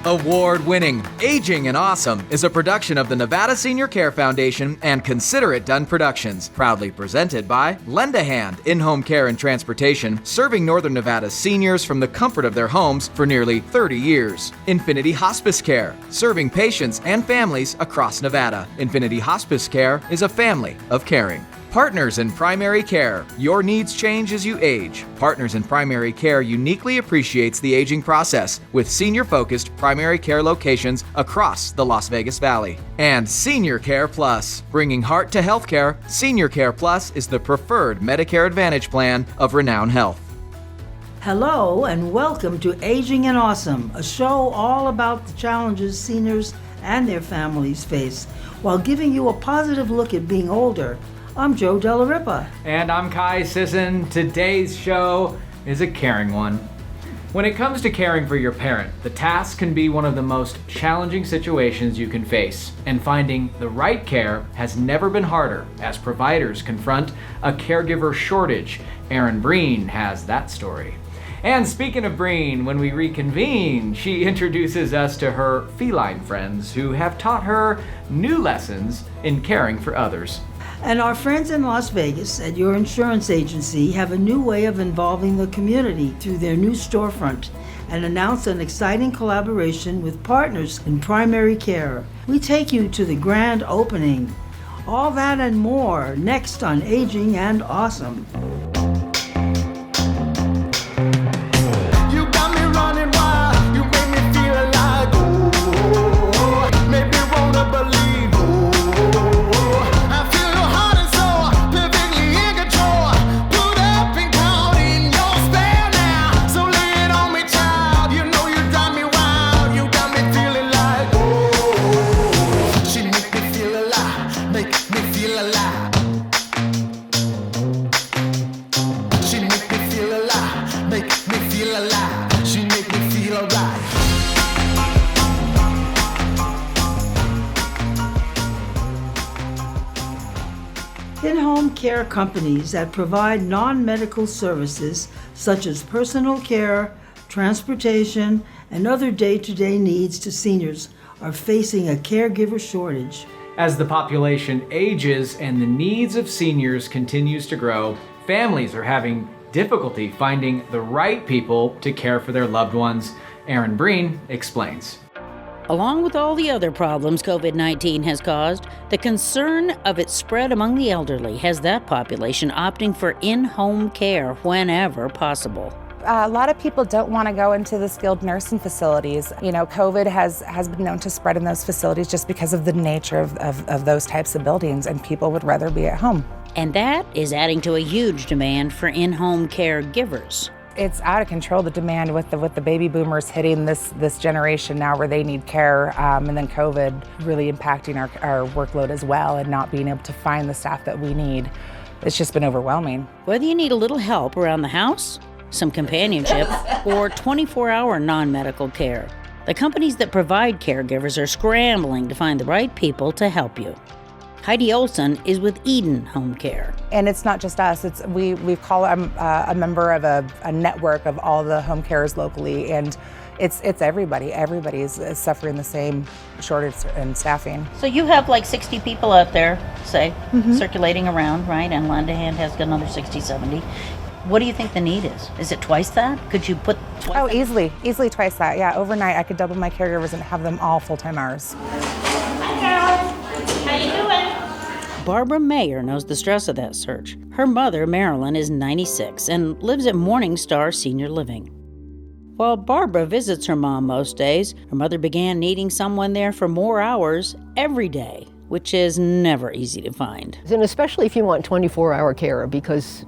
Award-winning Aging and Awesome is a production of the Nevada Senior Care Foundation and Consider It Done Productions, proudly presented by Lend a Hand In-Home Care and Transportation, serving Northern Nevada's seniors from the comfort of their homes for nearly 30 years. Infinity Hospice Care, serving patients and families across Nevada. Infinity Hospice Care is a family of caring. Partners in Primary Care. Your needs change as you age. Partners in Primary Care uniquely appreciates the aging process with senior-focused primary care locations across the Las Vegas Valley. And Senior Care Plus. Bringing heart to healthcare, Senior Care Plus is the preferred Medicare Advantage plan of Renown Health. Hello and welcome to Aging and Awesome, a show all about the challenges seniors and their families face while giving you a positive look at being older. I'm Joe Della Ripa. And I'm Kai Sisson. Today's show is a caring one. When it comes to caring for your parent, the task can be one of the most challenging situations you can face. And finding the right care has never been harder as providers confront a caregiver shortage. Erin Breen has that story. And speaking of Breen, when we reconvene, she introduces us to her feline friends who have taught her new lessons in caring for others. And our friends in Las Vegas at your insurance agency have a new way of involving the community through their new storefront and announce an exciting collaboration with partners in primary care. We take you to the grand opening. All that and more next on Aging and Awesome. In-home care companies that provide non-medical services such as personal care, transportation, and other day-to-day needs to seniors are facing a caregiver shortage. As the population ages and the needs of seniors continues to grow, families are having difficulty finding the right people to care for their loved ones. Erin Breen explains. Along with all the other problems COVID-19 has caused, the concern of its spread among the elderly has that population opting for in-home care whenever possible. A lot of people don't want to go into the skilled nursing facilities. You know, COVID has been known to spread in those facilities just because of the nature of those types of buildings, and people would rather be at home. And that is adding to a huge demand for in-home caregivers. It's out of control, the demand with the baby boomers hitting this generation now where they need care, and then COVID really impacting our workload as well and not being able to find the staff that we need. It's just been overwhelming. Whether you need a little help around the house, some companionship, or 24-hour non-medical care, the companies that provide caregivers are scrambling to find the right people to help you. Heidi Olson is with Eden Home Care. And it's not just us, I'm a member of a network of all the home carers locally, and it's everybody. Everybody is suffering the same shortage in staffing. So you have like 60 people out there, say, circulating around, right? And Lend a Hand has got another 60, 70. What do you think the need is? Is it twice that? Could you put twice that? Easily twice that. Yeah, overnight I could double my caregivers and have them all full-time hours. Hi girls, how you doing? Barbara Mayer knows the stress of that search. Her mother, Marilyn, is 96 and lives at Morningstar Senior Living. While Barbara visits her mom most days, her mother began needing someone there for more hours every day, which is never easy to find. And especially if you want 24-hour care, because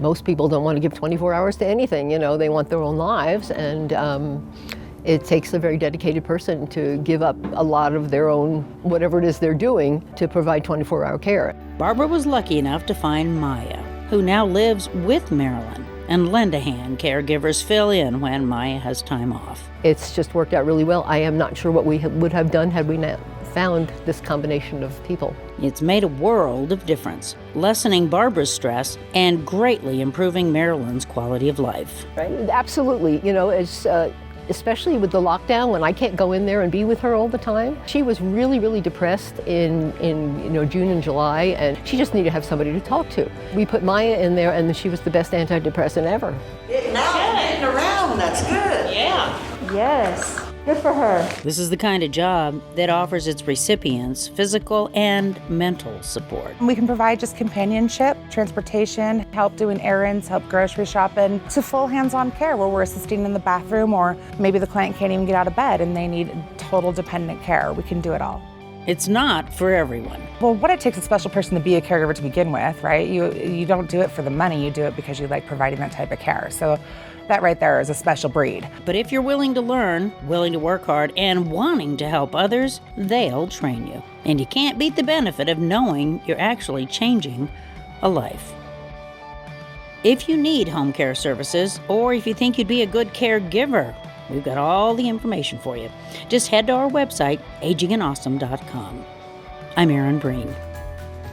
most people don't want to give 24 hours to anything. You know, they want their own lives, and it takes a very dedicated person to give up a lot of their own, whatever it is they're doing, to provide 24-hour care. Barbara was lucky enough to find Maya, who now lives with Marilyn, and Lend a Hand caregivers fill in when Maya has time off. It's just worked out really well. I am not sure what we would have done had we not found this combination of people. It's made a world of difference, lessening Barbara's stress and greatly improving Marilyn's quality of life. Right? Absolutely. You know, especially with the lockdown when I can't go in there and be with her all the time. She was really, really depressed in June and July, and she just needed to have somebody to talk to. We put Maya in there, and she was the best antidepressant ever. Getting around, that's good. Yeah. Yes. Good for her. This is the kind of job that offers its recipients physical and mental support. We can provide just companionship, transportation, help doing errands, help grocery shopping, to full hands-on care where we're assisting in the bathroom, or maybe the client can't even get out of bed and they need total dependent care. We can do it all. It's not for everyone. Well, what it takes a special person to be a caregiver to begin with, right? You don't do it for the money, you do it because you like providing that type of care. So that right there is a special breed. But if you're willing to learn, willing to work hard, and wanting to help others, they'll train you. And you can't beat the benefit of knowing you're actually changing a life. If you need home care services, or if you think you'd be a good caregiver, we've got all the information for you. Just head to our website, agingandawesome.com. I'm Erin Breen.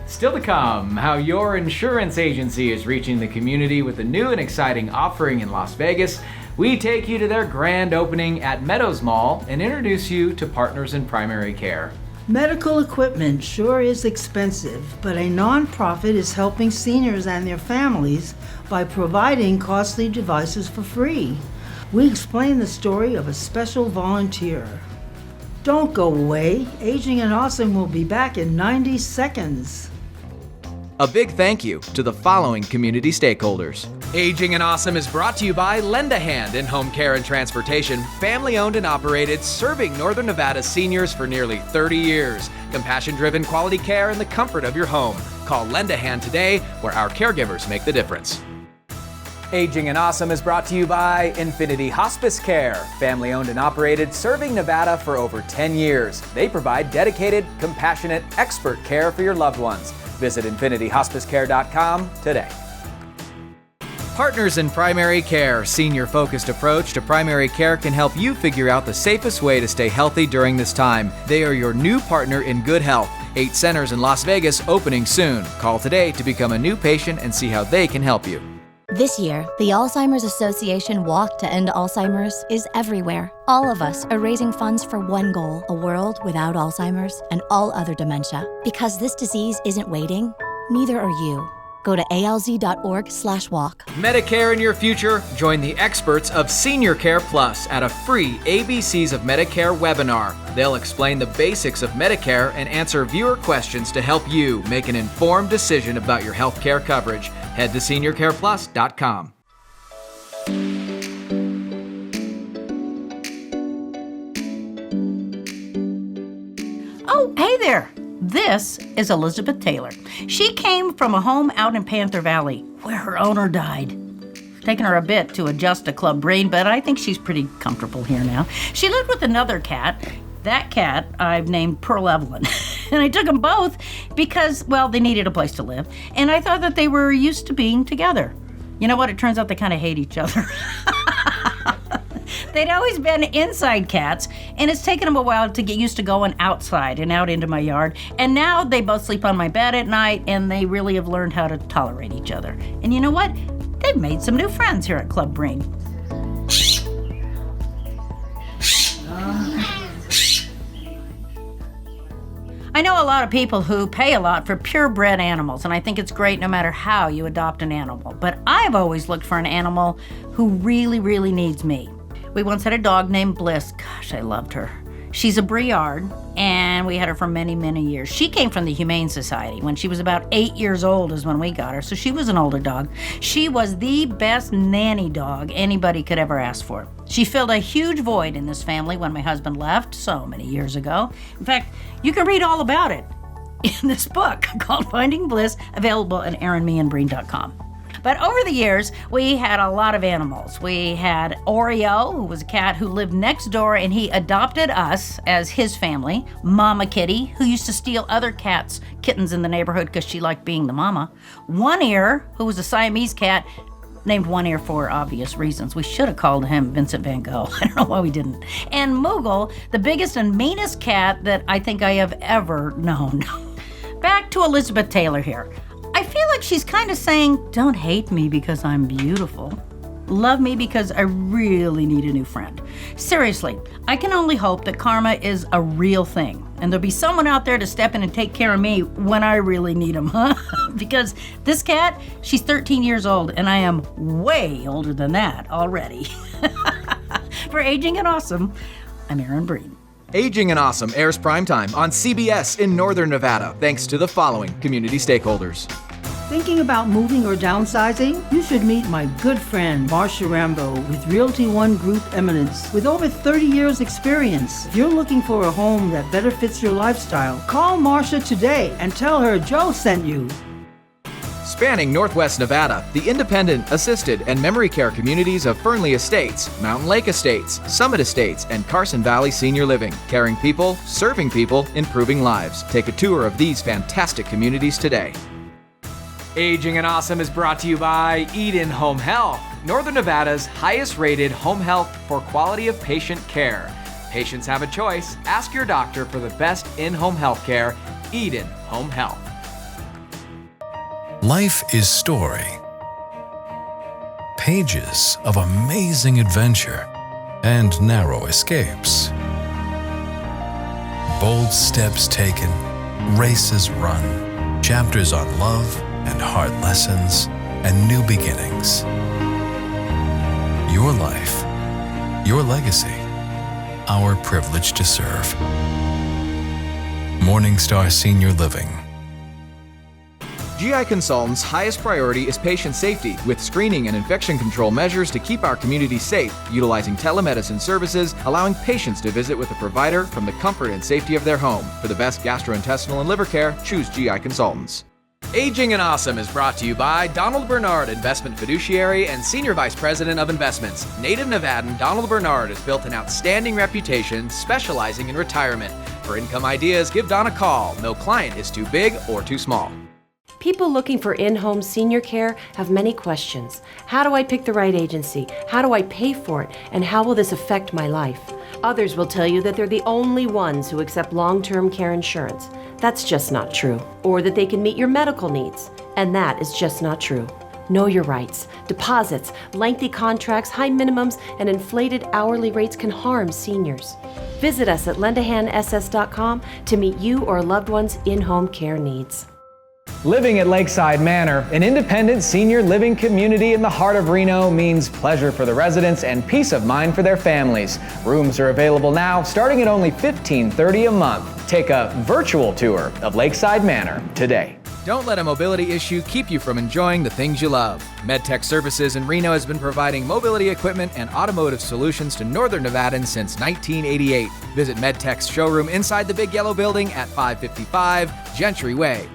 Still to come, how your insurance agency is reaching the community with a new and exciting offering in Las Vegas. We take you to their grand opening at Meadows Mall and introduce you to Partners in Primary Care. Medical equipment sure is expensive, but a nonprofit is helping seniors and their families by providing costly devices for free. We explain the story of a special volunteer. Don't go away. Aging and Awesome will be back in 90 seconds. A big thank you to the following community stakeholders. Aging and Awesome is brought to you by Lend a Hand in Home Care and Transportation, family owned and operated, serving Northern Nevada seniors for nearly 30 years. Compassion-driven quality care in the comfort of your home. Call Lend a Hand today, where our caregivers make the difference. Aging and Awesome is brought to you by Infinity Hospice Care, family owned and operated, serving Nevada for over 10 years. They provide dedicated, compassionate, expert care for your loved ones. Visit infinityhospicecare.com today. Partners in Primary Care, senior-focused approach to primary care can help you figure out the safest way to stay healthy during this time. They are your new partner in good health. 8 centers in Las Vegas opening soon. Call today to become a new patient and see how they can help you. This year, the Alzheimer's Association Walk to End Alzheimer's is everywhere. All of us are raising funds for one goal, a world without Alzheimer's and all other dementia. Because this disease isn't waiting, neither are you. Go to alz.org/walk. Medicare in your future? Join the experts of Senior Care Plus at a free ABCs of Medicare webinar. They'll explain the basics of Medicare and answer viewer questions to help you make an informed decision about your health care coverage. Head to seniorcareplus.com. Oh, hey there. This is Elizabeth Taylor. She came from a home out in Panther Valley where her owner died. It's taken her a bit to adjust to Club Brain, but I think she's pretty comfortable here now. She lived with another cat. That cat I've named Pearl Evelyn. And I took them both because, well, they needed a place to live. And I thought that they were used to being together. You know what? It turns out they kind of hate each other. They'd always been inside cats, and it's taken them a while to get used to going outside and out into my yard. And now they both sleep on my bed at night, and they really have learned how to tolerate each other. And you know what? They've made some new friends here at Club Brain. I know a lot of people who pay a lot for purebred animals, and I think it's great no matter how you adopt an animal. But I've always looked for an animal who really, really needs me. We once had a dog named Bliss. Gosh, I loved her. She's a Briard, and we had her for many, many years. She came from the Humane Society. When she was about 8 years old is when we got her, so she was an older dog. She was the best nanny dog anybody could ever ask for. She filled a huge void in this family when my husband left so many years ago. In fact, you can read all about it in this book called Finding Bliss, available at erinmeandbreen.com. But over the years, we had a lot of animals. We had Oreo, who was a cat who lived next door, and he adopted us as his family. Mama Kitty, who used to steal other cats' kittens in the neighborhood because she liked being the mama. One Ear, who was a Siamese cat, named One Ear for obvious reasons. We should have called him Vincent van Gogh. I don't know why we didn't. And Moogle, the biggest and meanest cat that I think I have ever known. Back to Elizabeth Taylor here. I feel like she's kind of saying, don't hate me because I'm beautiful. love me because I really need a new friend. Seriously, I can only hope that karma is a real thing and there'll be someone out there to step in and take care of me when I really need them, huh? Because this cat, she's 13 years old and I am way older than that already. For Aging and Awesome, I'm Erin Breen. Aging and Awesome airs primetime on CBS in Northern Nevada, thanks to the following community stakeholders. Thinking about moving or downsizing? You should meet my good friend, Marcia Rambo, with Realty One Group Eminence. With over 30 years experience, if you're looking for a home that better fits your lifestyle, call Marcia today and tell her Joe sent you. Spanning Northwest Nevada, the independent, assisted, and memory care communities of Fernley Estates, Mountain Lake Estates, Summit Estates, and Carson Valley Senior Living. Caring people, serving people, improving lives. Take a tour of these fantastic communities today. Aging and Awesome is brought to you by Eden Home Health, Northern Nevada's highest rated home health for quality of patient care. Patients have a choice. Ask your doctor for the best in-home health care. Eden Home Health. Life is story. Pages of amazing adventure and narrow escapes. Bold steps taken, races run, chapters on love and hard lessons and new beginnings. Your life, your legacy, our privilege to serve. Morningstar Senior Living. GI Consultants' highest priority is patient safety, with screening and infection control measures to keep our community safe, utilizing telemedicine services, allowing patients to visit with a provider from the comfort and safety of their home. For the best gastrointestinal and liver care, choose GI Consultants. Aging and Awesome is brought to you by Donald Bernard, Investment Fiduciary and Senior Vice President of Investments. Native Nevadan Donald Bernard has built an outstanding reputation specializing in retirement. For income ideas, give Don a call. No client is too big or too small. People looking for in-home senior care have many questions. How do I pick the right agency? How do I pay for it? And how will this affect my life? Others will tell you that they're the only ones who accept long-term care insurance. That's just not true. Or that they can meet your medical needs. And that is just not true. Know your rights. Deposits, lengthy contracts, high minimums, and inflated hourly rates can harm seniors. Visit us at lendahandss.com to meet you or a loved one's in-home care needs. Living at Lakeside Manor, an independent senior living community in the heart of Reno, means pleasure for the residents and peace of mind for their families. Rooms are available now, starting at only $15.30 a month. Take a virtual tour of Lakeside Manor today. Don't let a mobility issue keep you from enjoying the things you love. MedTech Services in Reno has been providing mobility equipment and automotive solutions to Northern Nevadans since 1988. Visit MedTech's showroom inside the Big Yellow Building at 555 Gentry Way.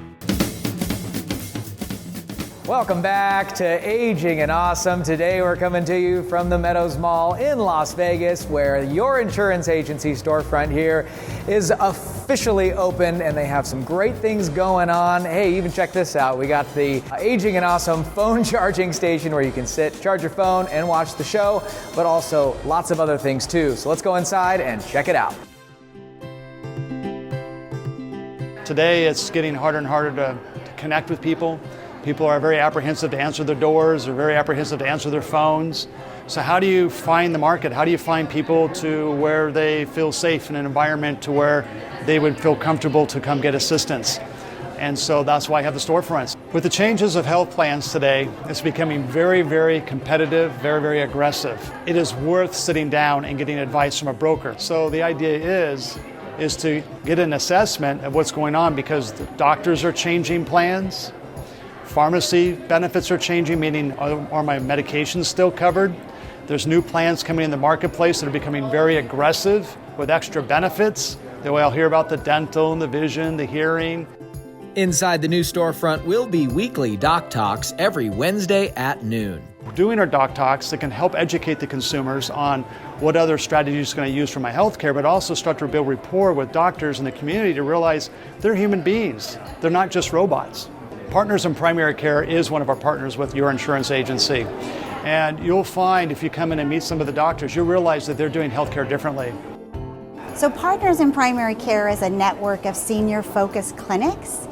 Welcome back to Aging and Awesome. Today we're coming to you from the Meadows Mall in Las Vegas, where your insurance agency storefront here is officially open and they have some great things going on. Hey, even check this out. We got the Aging and Awesome phone charging station where you can sit, charge your phone and watch the show, but also lots of other things too. So let's go inside and check it out. Today it's getting harder and harder to connect with people. People are very apprehensive to answer their doors, they're very apprehensive to answer their phones. So how do you find the market? How do you find people to where they feel safe in an environment to where they would feel comfortable to come get assistance? And so that's why I have the storefronts. With the changes of health plans today, it's becoming very, very competitive, very, very aggressive. It is worth sitting down and getting advice from a broker. So the idea is to get an assessment of what's going on, because the doctors are changing plans. Pharmacy benefits are changing, meaning are my medications still covered? There's new plans coming in the marketplace that are becoming very aggressive with extra benefits. The way I'll hear about the dental and the vision, the hearing. Inside the new storefront will be weekly Doc Talks every Wednesday at noon. We're doing our Doc Talks that can help educate the consumers on what other strategies going to use for my healthcare, but also start to build rapport with doctors in the community to realize they're human beings. They're not just robots. Partners in Primary Care is one of our partners with your insurance agency. And you'll find if you come in and meet some of the doctors, you'll realize that they're doing healthcare differently. So Partners in Primary Care is a network of senior-focused clinics.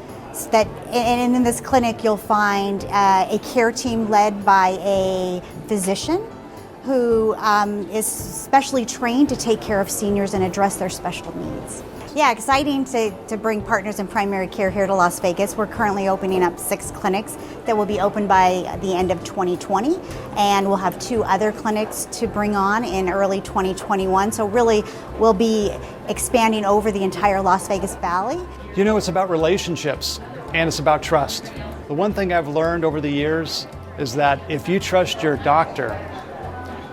And in this clinic, you'll find a care team led by a physician who is specially trained to take care of seniors and address their special needs. Yeah, exciting to bring Partners in Primary Care here to Las Vegas. We're currently opening up 6 clinics that will be open by the end of 2020, and we'll have 2 other clinics to bring on in early 2021. So really, we'll be expanding over the entire Las Vegas Valley. You know, it's about relationships and it's about trust. The one thing I've learned over the years is that if you trust your doctor,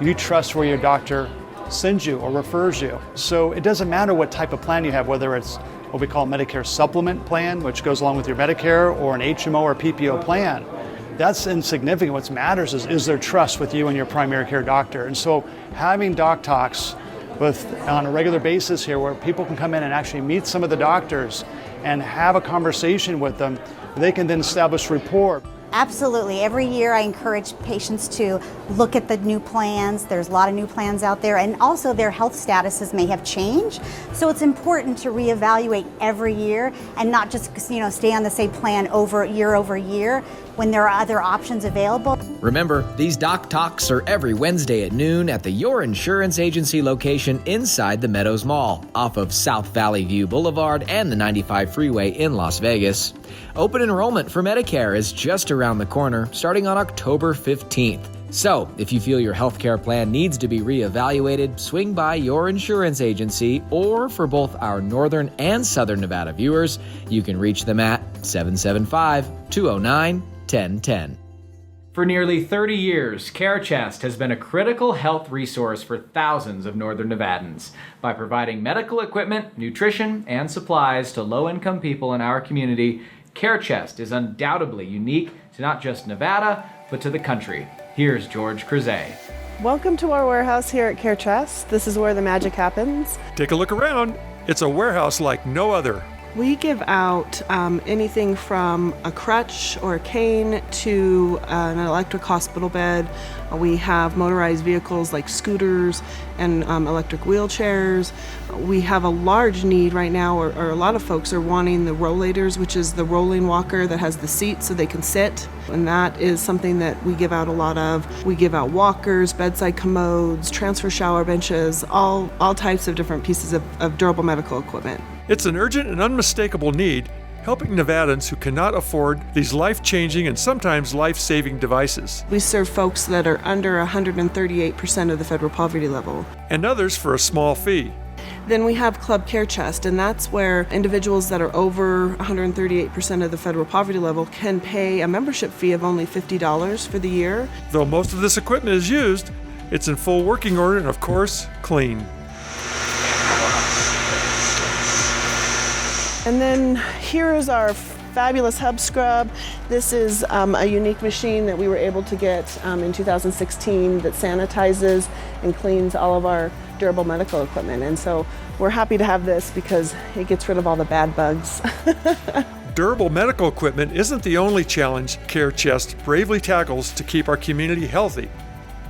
you trust where your doctor sends you or refers you. So it doesn't matter what type of plan you have, whether it's what we call Medicare supplement plan, which goes along with your Medicare, or an HMO or PPO plan. That's insignificant. What matters is there trust with you and your primary care doctor. And so having doc talks on a regular basis here, where people can come in and actually meet some of the doctors and have a conversation with them, they can then establish rapport. Absolutely. Every year I encourage patients to look at the new plans. There's a lot of new plans out there, and also their health statuses may have changed. So it's important to reevaluate every year and not just stay on the same plan over year when there are other options available. Remember, these Doc Talks are every Wednesday at noon at the Your Insurance Agency location inside the Meadows Mall, off of South Valley View Boulevard and the 95 freeway in Las Vegas. Open enrollment for Medicare is just around the corner, starting on October 15th. So, if you feel your healthcare plan needs to be reevaluated, swing by Your Insurance Agency, or for both our Northern and Southern Nevada viewers, you can reach them at 775-209-1010. For nearly 30 years, CareChest has been a critical health resource for thousands of Northern Nevadans by providing medical equipment, nutrition, and supplies to low-income people in our community. CareChest is undoubtedly unique to not just Nevada, but to the country. Here's George Cruzet. Welcome to our warehouse here at CareChest. This is where the magic happens. Take a look around. It's a warehouse like no other. We give out anything from a crutch or a cane to an electric hospital bed. We have motorized vehicles like scooters and electric wheelchairs. We have a large need right now, or a lot of folks are wanting the rollators, which is the rolling walker that has the seat so they can sit. And that is something that we give out a lot of. We give out walkers, bedside commodes, transfer shower benches, all types of different pieces of durable medical equipment. It's an urgent and unmistakable need, helping Nevadans who cannot afford these life-changing and sometimes life-saving devices. We serve folks that are under 138% of the federal poverty level. And others for a small fee. Then we have Club CareChest, and that's where individuals that are over 138% of the federal poverty level can pay a membership fee of only $50 for the year. Though most of this equipment is used, it's in full working order and, of course, clean. And then here is our fabulous hub scrub. This is a unique machine that we were able to get in 2016 that sanitizes and cleans all of our durable medical equipment. And so we're happy to have this because it gets rid of all the bad bugs. Durable medical equipment isn't the only challenge CareChest bravely tackles to keep our community healthy.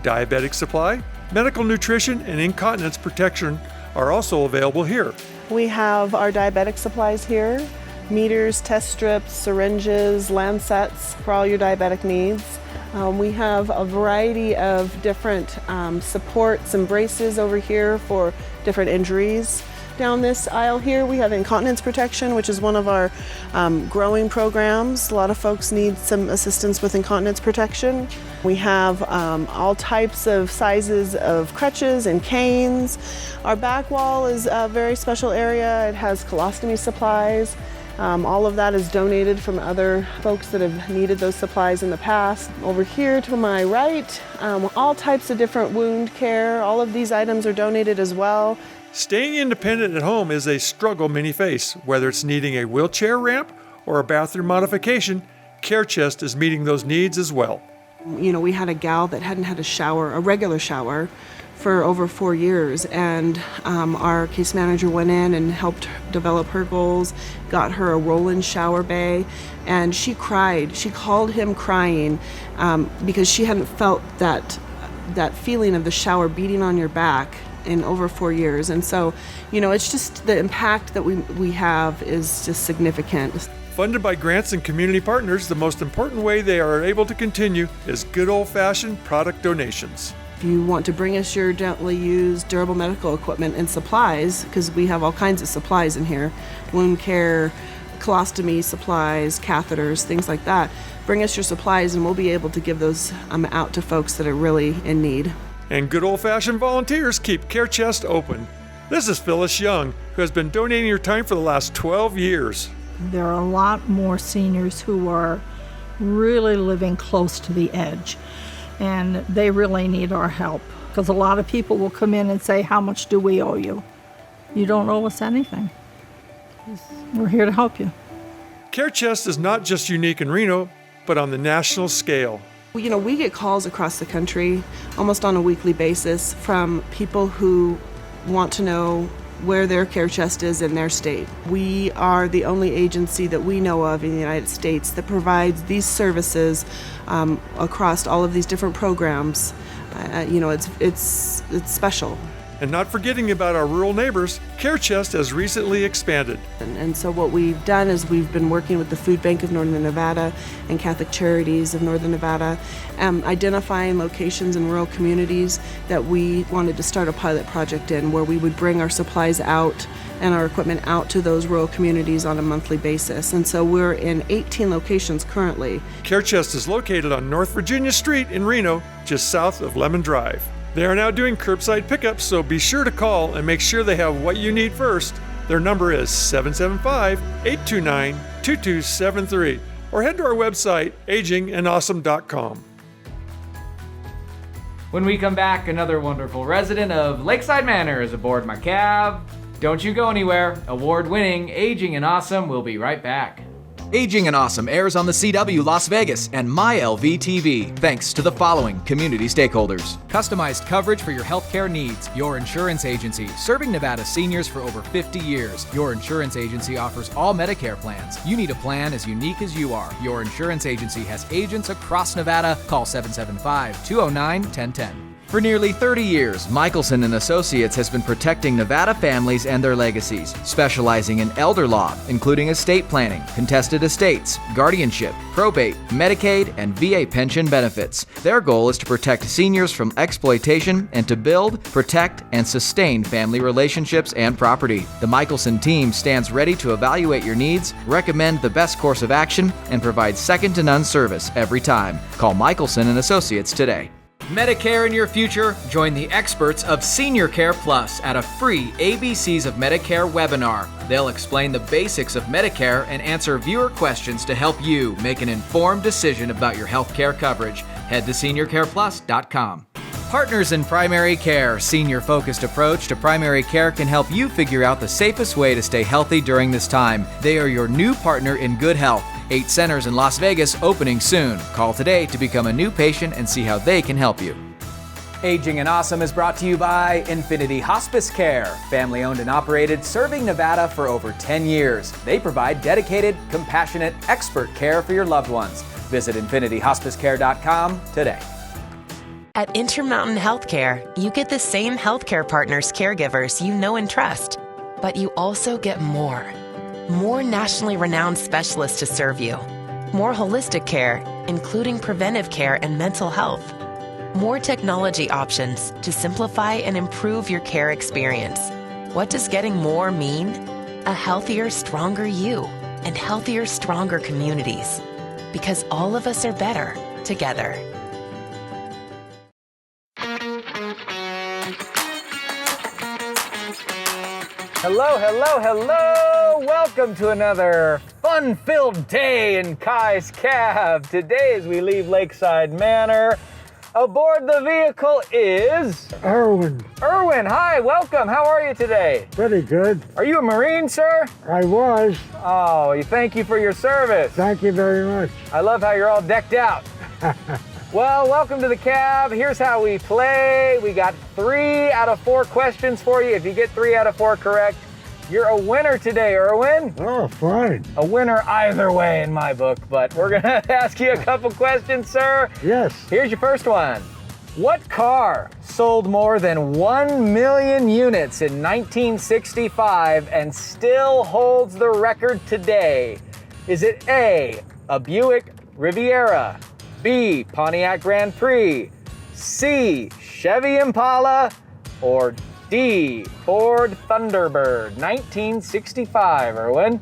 Diabetic supply, medical nutrition, and incontinence protection are also available here. We have our diabetic supplies here, meters, test strips, syringes, lancets for all your diabetic needs. We have a variety of different supports and braces over here for different injuries. Down this aisle here, we have incontinence protection, which is one of our growing programs. A lot of folks need some assistance with incontinence protection. We have all types of sizes of crutches and canes. Our back wall is a very special area. It has colostomy supplies. All of that is donated from other folks that have needed those supplies in the past. Over here to my right, all types of different wound care. All of these items are donated as well. Staying independent at home is a struggle many face. Whether it's needing a wheelchair ramp or a bathroom modification, CareChest is meeting those needs as well. You know, we had a gal that hadn't had a regular shower, for over 4 years, and our case manager went in and helped develop her goals, got her a roll-in shower bay, and she cried. She called him crying because she hadn't felt that feeling of the shower beating on your back in over 4 years. And so, you know, it's just the impact that we have is just significant. Funded by grants and community partners, the most important way they are able to continue is good old-fashioned product donations. If you want to bring us your gently used durable medical equipment and supplies, because we have all kinds of supplies in here, wound care, colostomy supplies, catheters, things like that, bring us your supplies and we'll be able to give those out to folks that are really in need. And good old-fashioned volunteers keep Care Chest open. This is Phyllis Young, who has been donating her time for the last 12 years. There are a lot more seniors who are really living close to the edge, and they really need our help, because a lot of people will come in and say, how much do we owe you? You don't owe us anything. We're here to help you. Care Chest is not just unique in Reno, but on the national scale. You know, we get calls across the country almost on a weekly basis from people who want to know where their care chest is in their state. We are the only agency that we know of in the United States that provides these services across all of these different programs. You know, it's special. And not forgetting about our rural neighbors, Care Chest has recently expanded. And so what we've done is we've been working with the Food Bank of Northern Nevada and Catholic Charities of Northern Nevada, identifying locations in rural communities that we wanted to start a pilot project in, where we would bring our supplies out and our equipment out to those rural communities on a monthly basis. And so we're in 18 locations currently. Care Chest is located on North Virginia Street in Reno, just south of Lemon Drive. They are now doing curbside pickups, so be sure to call and make sure they have what you need first. Their number is 775-829-2273, or head to our website, agingandawesome.com. When we come back, another wonderful resident of Lakeside Manor is aboard my cab. Don't you go anywhere. Award-winning Aging and Awesome will be right back. Aging and Awesome airs on the CW Las Vegas and MyLV TV, thanks to the following community stakeholders. Customized coverage for your healthcare needs. Your insurance agency, serving Nevada seniors for over 50 years. Your insurance agency offers all Medicare plans. You need a plan as unique as you are. Your insurance agency has agents across Nevada. Call 775-209-1010. For nearly 30 years, Michelson & Associates has been protecting Nevada families and their legacies, specializing in elder law, including estate planning, contested estates, guardianship, probate, Medicaid, and VA pension benefits. Their goal is to protect seniors from exploitation and to build, protect, and sustain family relationships and property. The Michelson team stands ready to evaluate your needs, recommend the best course of action, and provide second-to-none service every time. Call Michelson & Associates today. Medicare in your future? Join the experts of Senior Care Plus at a free ABCs of Medicare webinar. They'll explain the basics of Medicare and answer viewer questions to help you make an informed decision about your health care coverage. Head to seniorcareplus.com. Partners in Primary Care, senior-focused approach to primary care can help you figure out the safest way to stay healthy during this time. They are your new partner in good health. 8 centers in Las Vegas opening soon. Call today to become a new patient and see how they can help you. Aging and Awesome is brought to you by Infinity Hospice Care, family owned and operated, serving Nevada for over 10 years. They provide dedicated, compassionate, expert care for your loved ones. Visit infinityhospicecare.com today. At Intermountain Healthcare, you get the same healthcare partners, caregivers you know and trust, but you also get more. More nationally renowned specialists to serve you. More holistic care, including preventive care and mental health. More technology options to simplify and improve your care experience. What does getting more mean? A healthier, stronger you and healthier, stronger communities. Because all of us are better together. Hello, hello, hello! Welcome to another fun-filled day in Kai's cab. Today, as we leave Lakeside Manor, aboard the vehicle is... Erwin. Erwin, hi, welcome. How are you today? Pretty good. Are you a Marine, sir? I was. Oh, thank you for your service. Thank you very much. I love how you're all decked out. Well, welcome to the cab. Here's how we play. We got 3 out of 4 questions for you. If you get 3 out of 4 correct, you're a winner today, Erwin. Oh, fine. A winner either way in my book, but we're gonna ask you a couple questions, sir. Yes. Here's your first one. What car sold more than 1 million units in 1965 and still holds the record today? Is it A, a Buick Riviera, B, Pontiac Grand Prix, C, Chevy Impala, or D, Ford Thunderbird, 1965, Erwin?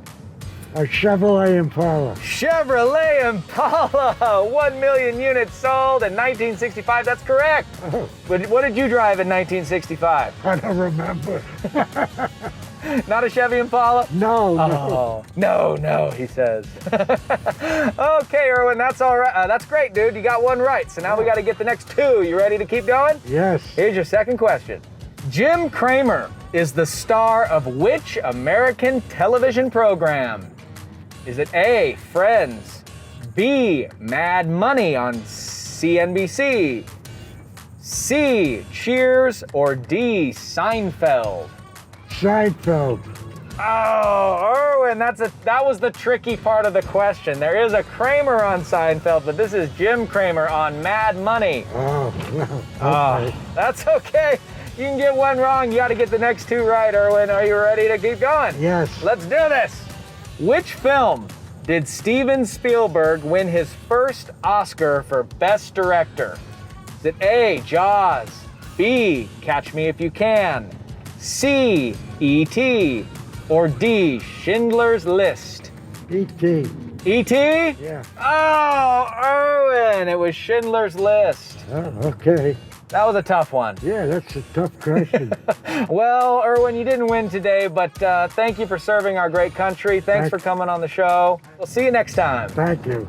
A Chevrolet Impala. Chevrolet Impala, 1 million units sold in 1965, that's correct. What did you drive in 1965? I don't remember. Not a Chevy Impala? No, no. No, he says. Okay, Erwin, that's all right. That's great, dude. You got one right. So now we got to get the next two. You ready to keep going? Yes. Here's your second question. Jim Cramer is the star of which American television program? Is it A, Friends, B, Mad Money on CNBC, C, Cheers, or D, Seinfeld? Seinfeld. Oh, Erwin, that was the tricky part of the question. There is a Kramer on Seinfeld, but this is Jim Cramer on Mad Money. Oh, okay. That's okay. You can get one wrong. You got to get the next two right, Erwin. Are you ready to keep going? Yes. Let's do this. Which film did Steven Spielberg win his first Oscar for Best Director? Is it A, Jaws, B, Catch Me If You Can, C, E.T., or D, Schindler's List? E.T. E.T.? Yeah. Oh, Erwin, it was Schindler's List. Oh, okay. That was a tough one. Yeah, that's a tough question. Well, Erwin, you didn't win today, but thank you for serving our great country. Thanks for coming on the show. We'll see you next time. Thank you.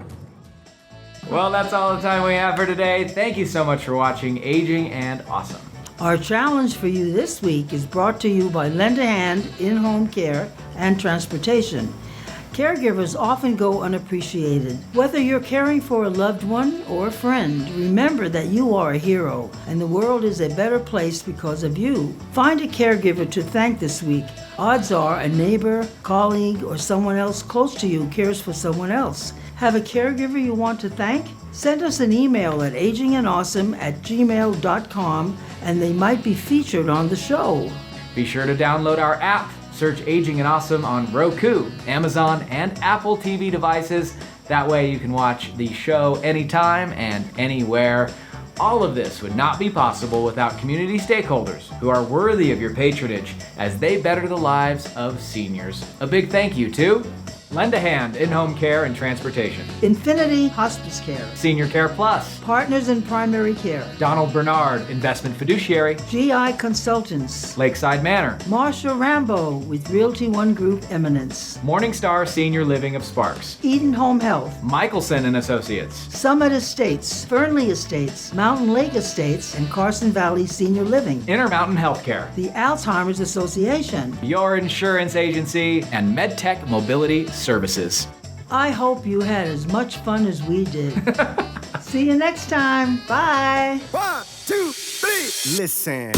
Well, that's all the time we have for today. Thank you so much for watching Aging and Awesome. Our challenge for you this week is brought to you by Lend a Hand in-home care and transportation. Caregivers often go unappreciated. Whether you're caring for a loved one or a friend, remember that you are a hero and the world is a better place because of you. Find a caregiver to thank this week. Odds are a neighbor, colleague, or someone else close to you cares for someone else. Have a caregiver you want to thank? Send us an email at agingandawesome@gmail.com and they might be featured on the show. Be sure to download our app. Search Aging and Awesome on Roku, Amazon, and Apple TV devices. That way you can watch the show anytime and anywhere. All of this would not be possible without community stakeholders who are worthy of your patronage as they better the lives of seniors. A big thank you to Lend a Hand in-home care and transportation, Infinity Hospice Care, Senior Care Plus, Partners in Primary Care, Donald Bernard Investment Fiduciary, GI Consultants, Lakeside Manor, Marsha Rambo with Realty One Group Eminence, Morningstar Senior Living of Sparks, Eden Home Health, Michelson and Associates, Summit Estates, Fernley Estates, Mountain Lake Estates, and Carson Valley Senior Living, Intermountain Healthcare, the Alzheimer's Association, Your Insurance Agency, and MedTech Mobility Services. I hope you had as much fun as we did. See you next time. Bye. 1, 2, 3. Listen.